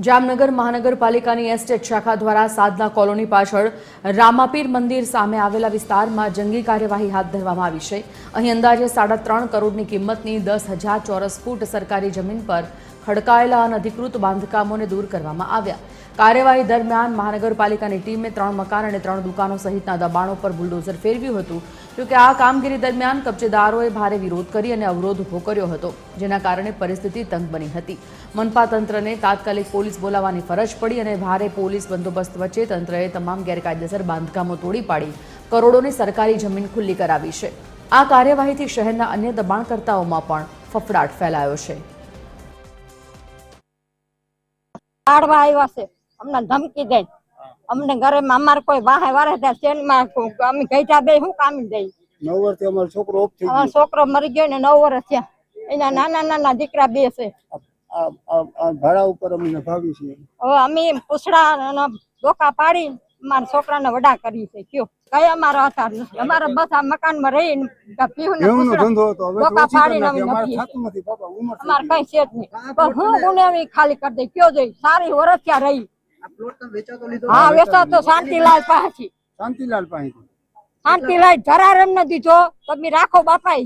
જામનગર મહાનગરપાલિકાની એસ્ટેટ શાખા દ્વારા સાધના કોલોની પાછળ રામાપીર મંદિર સામે આવેલા વિસ્તારમાં જંગી કાર્યવાહી હાથ ધરવામાં આવી છે। અહીં અંદાજે 3.5 કરોડની કિંમતની 10,000 ચોરસ ફૂટ સરકારી જમીન પર ખડકાયેલા અનધિકૃત બાંધકામોને દૂર કરવામાં આવ્યા। કાર્યવાહી દરમિયાન મહાનગરપાલિકાની ટીમે 3 મકાન અને 3 દુકાનો સહિતના દબાણો પર બુલડોઝર ફેરવ્યું હતું। જોકે આ કામગીરી દરમિયાન કબજેદારોએ ભારે વિરોધ કરી અને અવરોધ ઊભો કર્યો હતો, જેના કારણે પરિસ્થિતિ તંગ બની હતી। મનપા તંત્રને તાત્કાલિક પોલીસ બોલાવવાની ફરજ પડી અને ભારે પોલીસ બંદોબસ્ત વચ્ચે તંત્રએ તમામ ગેરકાયદેસર બાંધકામો તોડી પાડી કરોડોની સરકારી જમીન ખુલ્લી કરાવી છે। આ કાર્યવાહીથી શહેરના અન્ય દબાણકર્તાઓમાં પણ ફફડાટ ફેલાયો છે। અમને ધમકી દે અમને ઘરે અમાર કોઈ વાહે વારે શેનમાં અમે ગઈઠા બે શું કામ દઈ 9 વર્ષથી અમારો છોકરો ઓફ થઈ ગયો। છોકરો મરી ગયો ને 9 વર્ષ થયા। એના નાના નાના દીકરા બે છે। આ ભાડા ઉપર અમને ભાગી છે। હવે અમે પૂછડા ડોકા પાડી મારા છોકરાને વડા કરી છે। કયો કઈ અમારા હતા અમારા બસ આ મકાનમાં રહીને ધંધો હતો, હવે ડોકા પાડીને અમારે થતું નથી બાપા, ઉંમર અમારે કઈ છે જ નહીં। પણ હું ગુનેવી ખાલી કરી દઈ કયો જોઈ સારી વર્ષ ત્યાં રહી। હા વેચાતો શાંતિલાલ પાસેથી શાંતિલાલ પાસેથી શાંતિલાલ જરા એમને દીધો તમે રાખો બાપા।